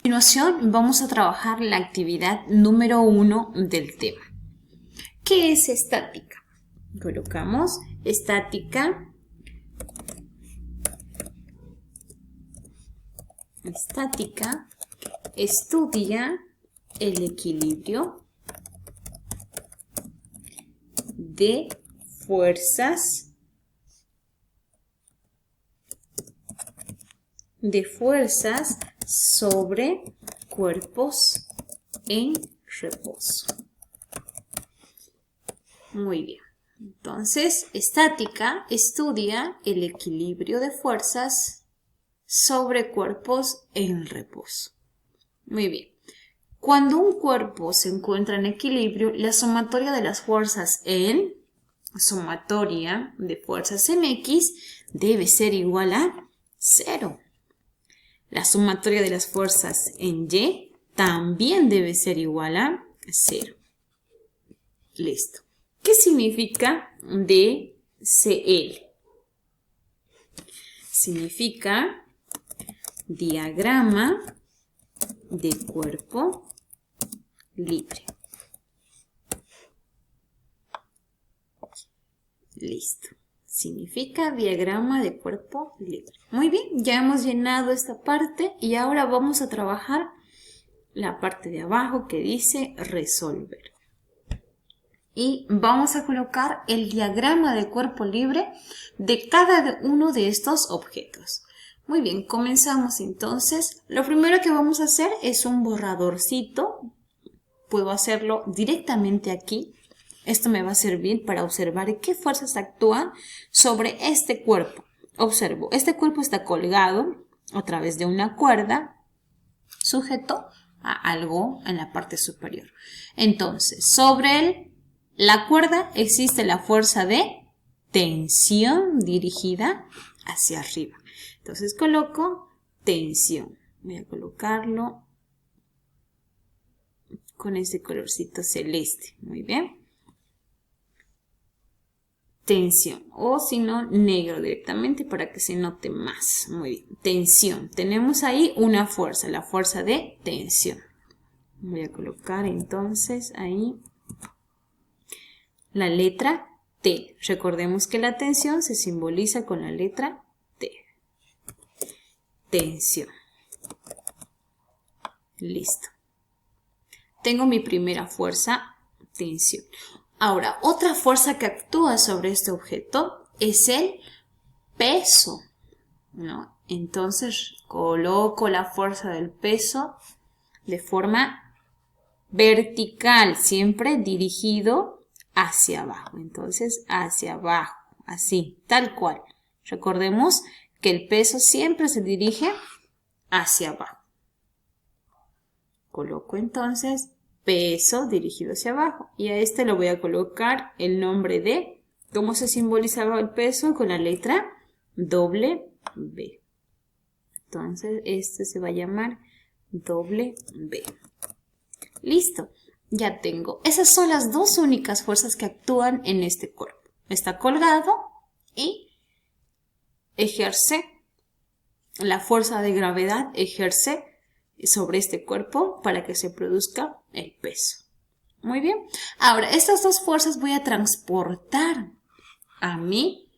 continuación vamos a trabajar la actividad número 1 del tema. ¿Qué es estática? Colocamos estática. Estática estudia el equilibrio de fuerzas sobre cuerpos en reposo. Muy bien. Entonces, estática estudia el equilibrio de fuerzas sobre cuerpos en reposo. Muy bien. Cuando un cuerpo se encuentra en equilibrio, la sumatoria de las fuerzas en X debe ser igual a 0. La sumatoria de las fuerzas en Y también debe ser igual a 0. Listo. ¿Qué significa DCL? Significa diagrama de cuerpo libre. Listo. Significa diagrama de cuerpo libre. Muy bien, ya hemos llenado esta parte y ahora vamos a trabajar la parte de abajo que dice resolver. Y vamos a colocar el diagrama de cuerpo libre de cada uno de estos objetos. Muy bien, comenzamos entonces. Lo primero que vamos a hacer es un borradorcito. Puedo hacerlo directamente aquí. Esto me va a servir para observar qué fuerzas actúan sobre este cuerpo. Observo, este cuerpo está colgado a través de una cuerda, sujeto a algo en la parte superior. Entonces, sobre la cuerda existe la fuerza de tensión dirigida hacia arriba. Entonces coloco tensión. Voy a colocarlo con este colorcito celeste. Muy bien. Tensión. O si no, negro directamente para que se note más. Muy bien. Tensión. Tenemos ahí una fuerza, la fuerza de tensión. Voy a colocar entonces ahí la letra T. Recordemos que la tensión se simboliza con la letra T. Tensión. Listo. Tengo mi primera fuerza, tensión. Ahora, otra fuerza que actúa sobre este objeto es el peso, ¿no? Entonces, coloco la fuerza del peso de forma vertical, siempre dirigido hacia abajo. Entonces, hacia abajo, así, tal cual. Recordemos que el peso siempre se dirige hacia abajo. Coloco entonces peso dirigido hacia abajo y a este le voy a colocar el nombre de, ¿cómo se simbolizaba el peso? Con la letra W. Entonces este se va a llamar W. Listo, ya tengo. Esas son las dos únicas fuerzas que actúan en este cuerpo. Está colgado y ejerce la fuerza de gravedad, ejerce sobre este cuerpo para que se produzca el peso. Muy bien. Ahora, estas dos fuerzas voy a transportar a mi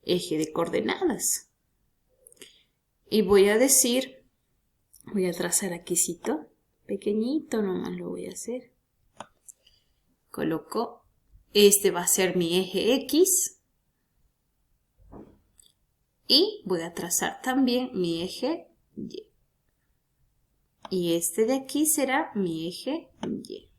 eje de coordenadas. Y voy a decir, voy a trazar aquícito, pequeñito nomás lo voy a hacer. Coloco, este va a ser mi eje X. Y voy a trazar también mi eje Y. Y este de aquí será mi eje Y.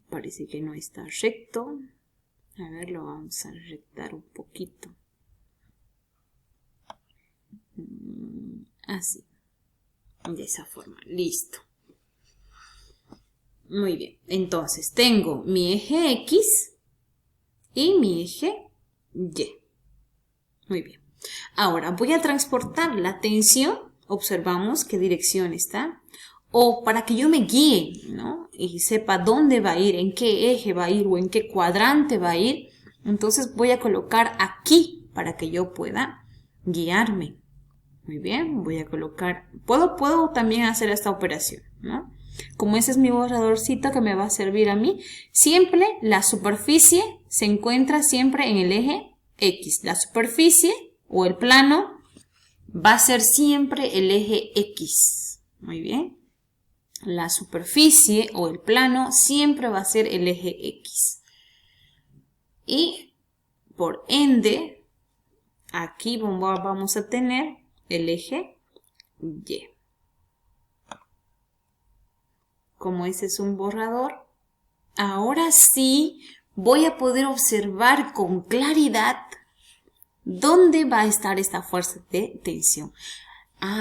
Parece que no está recto. A ver, lo vamos a rectar un poquito. Así. De esa forma. Listo. Muy bien. Entonces, tengo mi eje X y mi eje Y. Muy bien. Ahora, voy a transportar la tensión. Observamos qué dirección está. O para que yo me guíe, ¿no? Y sepa dónde va a ir, en qué eje va a ir o en qué cuadrante va a ir. Entonces voy a colocar aquí para que yo pueda guiarme. Muy bien, voy a colocar, puedo también hacer esta operación, ¿no? Como ese es mi borradorcito que me va a servir a mí, siempre la superficie se encuentra siempre en el eje X. La superficie o el plano va a ser siempre el eje X. Muy bien. La superficie o el plano siempre va a ser el eje X. Y por ende, aquí vamos a tener el eje Y. Como ese es un borrador, ahora sí voy a poder observar con claridad dónde va a estar esta fuerza de tensión.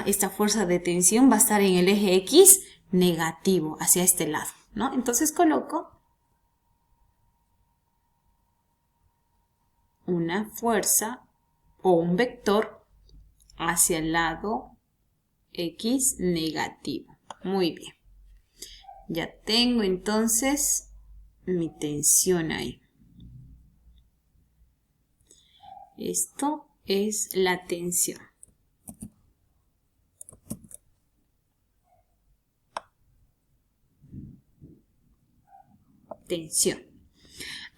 Esta fuerza de tensión va a estar en el eje X negativo, hacia este lado, ¿no? Entonces coloco una fuerza o un vector hacia el lado X negativo. Muy bien. Ya tengo entonces mi tensión ahí. Esto es la tensión. Tensión.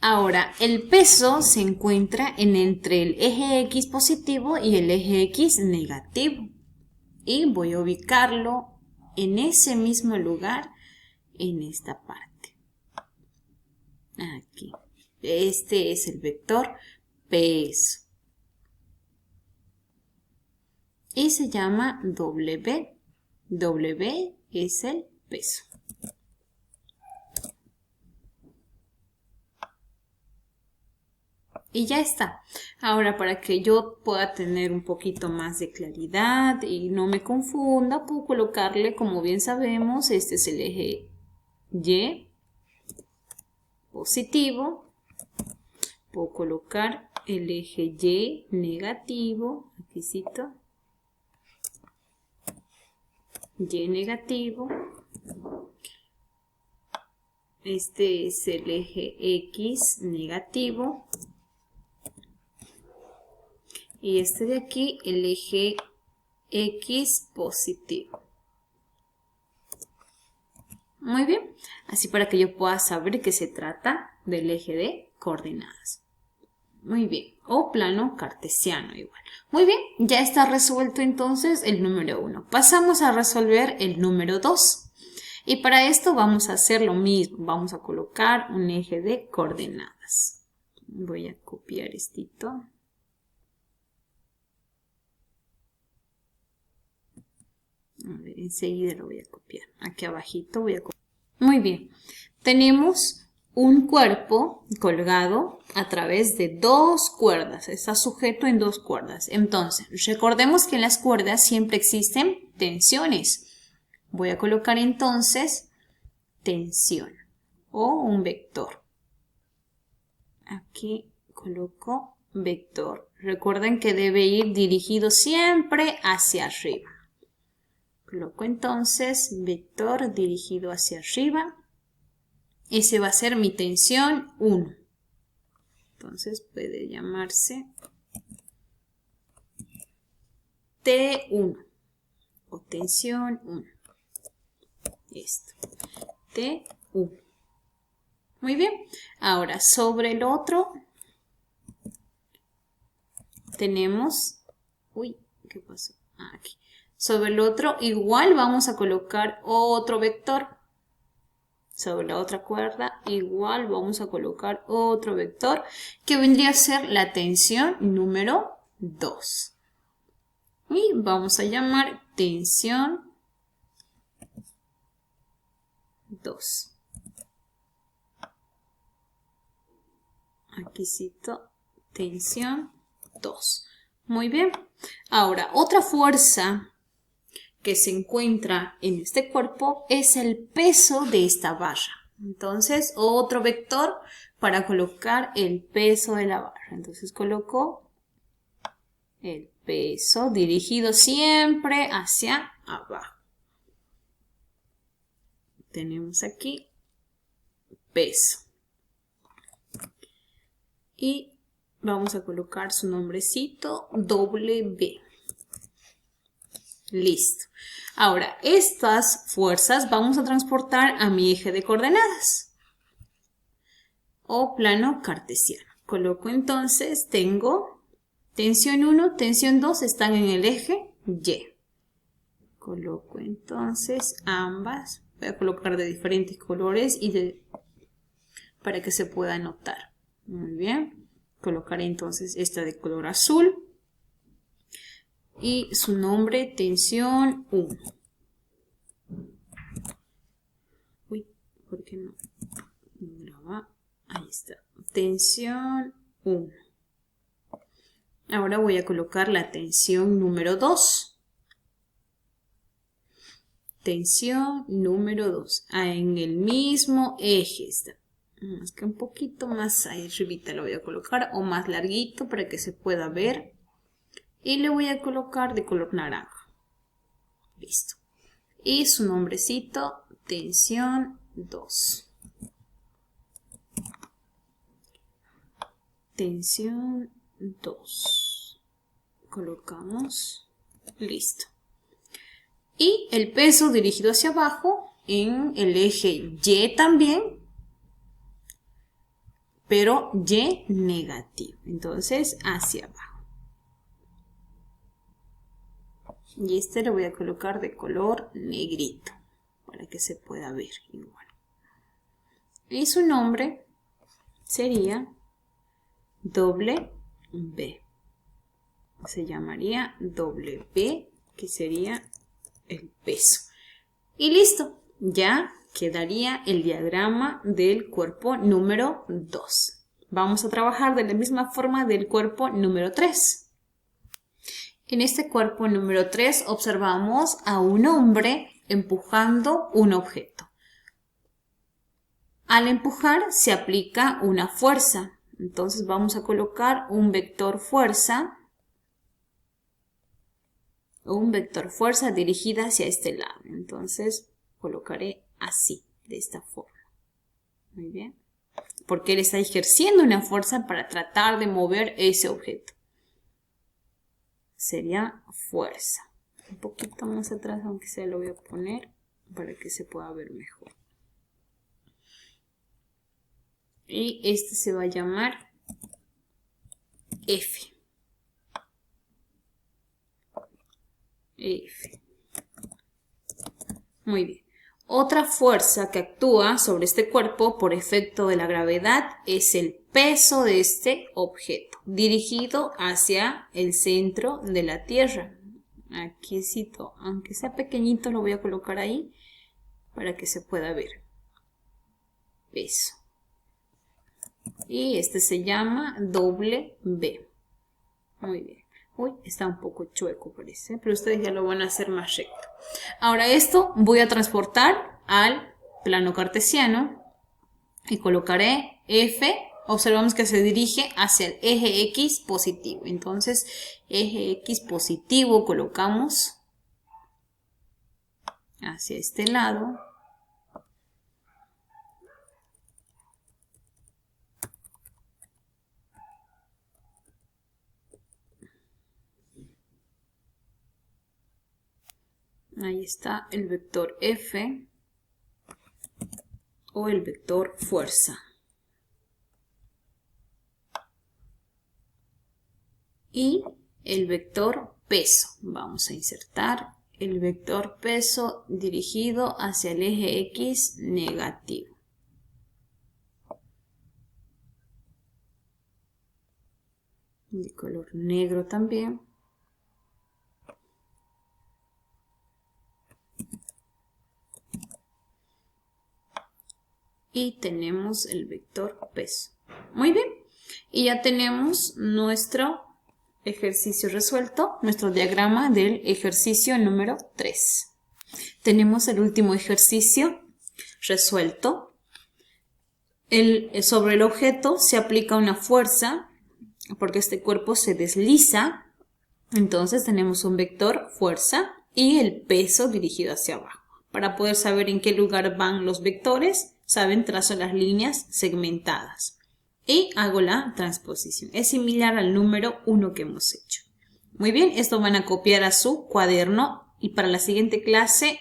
Ahora, el peso se encuentra entre el eje X positivo y el eje X negativo. Y voy a ubicarlo en ese mismo lugar, en esta parte. Aquí. Este es el vector peso. Y se llama W. W es el peso. Y ya está. Ahora, para que yo pueda tener un poquito más de claridad y no me confunda, puedo colocarle, como bien sabemos, este es el eje Y positivo. Puedo colocar el eje Y negativo. Aquí cito. Y negativo. Este es el eje X negativo. Y este de aquí, el eje X positivo. Muy bien. Así para que yo pueda saber que se trata del eje de coordenadas. Muy bien. O plano cartesiano igual. Muy bien. Ya está resuelto entonces el número 1. Pasamos a resolver el número 2. Y para esto vamos a hacer lo mismo. Vamos a colocar un eje de coordenadas. Voy a copiar esto. A ver, enseguida lo voy a copiar. Aquí abajito voy a copiar. Muy bien. Tenemos un cuerpo colgado a través de 2 cuerdas. Está sujeto en 2 cuerdas. Entonces, recordemos que en las cuerdas siempre existen tensiones. Voy a colocar entonces tensión o un vector. Aquí coloco vector. Recuerden que debe ir dirigido siempre hacia arriba. Coloco entonces vector dirigido hacia arriba. Ese va a ser mi tensión 1. Entonces puede llamarse T1 o tensión 1. Esto. T1. Muy bien. Ahora sobre el otro tenemos... Uy, ¿qué pasó? Aquí. Sobre el otro igual vamos a colocar otro vector. Sobre la otra cuerda igual vamos a colocar otro vector que vendría a ser la tensión número 2. Y vamos a llamar tensión 2. Aquí cito tensión 2. Muy bien. Ahora, otra fuerza que se encuentra en este cuerpo es el peso de esta barra. Entonces, otro vector para colocar el peso de la barra. Entonces, coloco el peso dirigido siempre hacia abajo. Tenemos aquí peso. Y vamos a colocar su nombrecito W. Listo. Ahora, estas fuerzas vamos a transportar a mi eje de coordenadas o plano cartesiano. Coloco entonces, tengo tensión 1, tensión 2 están en el eje Y. Coloco entonces ambas. Voy a colocar de diferentes colores para que se pueda notar. Muy bien. Colocaré entonces esta de color azul. Y su nombre, tensión 1. Uy, ¿por qué no? Graba. Ahí está. Tensión 1. Ahora voy a colocar la tensión número 2. Tensión número 2. En el mismo eje está. Más que un poquito más ahí arribita lo voy a colocar o más larguito para que se pueda ver. Y le voy a colocar de color naranja. Listo. Y su nombrecito, tensión 2. Tensión 2. Colocamos. Listo. Y el peso dirigido hacia abajo en el eje Y también, pero Y negativo. Entonces hacia abajo. Y este lo voy a colocar de color negrito para que se pueda ver igual. Y su nombre sería WB. Se llamaría WB, que sería el peso. Y listo, ya quedaría el diagrama del cuerpo número 2. Vamos a trabajar de la misma forma del cuerpo número 3. En este cuerpo número 3 observamos a un hombre empujando un objeto. Al empujar se aplica una fuerza. Entonces vamos a colocar un vector fuerza dirigida hacia este lado. Entonces colocaré así, de esta forma. Muy bien. Porque él está ejerciendo una fuerza para tratar de mover ese objeto. Sería fuerza. Un poquito más atrás, aunque sea lo voy a poner para que se pueda ver mejor. Y este se va a llamar F. F. Muy bien. Otra fuerza que actúa sobre este cuerpo por efecto de la gravedad es el peso de este objeto, dirigido hacia el centro de la Tierra. Aquí, aunque sea pequeñito, lo voy a colocar ahí para que se pueda ver. Peso. Y este se llama WB. Muy bien. Uy, está un poco chueco parece, pero ustedes ya lo van a hacer más recto. Ahora esto voy a transportar al plano cartesiano y colocaré F. Observamos que se dirige hacia el eje X positivo. Entonces, eje X positivo colocamos hacia este lado. Ahí está el vector F o el vector fuerza. Y el vector peso. Vamos a insertar el vector peso dirigido hacia el eje X negativo. De color negro también. Y tenemos el vector peso. Muy bien. Y ya tenemos nuestro ejercicio resuelto, nuestro diagrama del ejercicio número 3. Tenemos el último ejercicio resuelto. Sobre el objeto se aplica una fuerza porque este cuerpo se desliza. Entonces tenemos un vector fuerza y el peso dirigido hacia abajo. Para poder saber en qué lugar van los vectores, saben, trazo las líneas segmentadas y hago la transposición. Es similar al número 1 que hemos hecho. Muy bien, esto van a copiar a su cuaderno y para la siguiente clase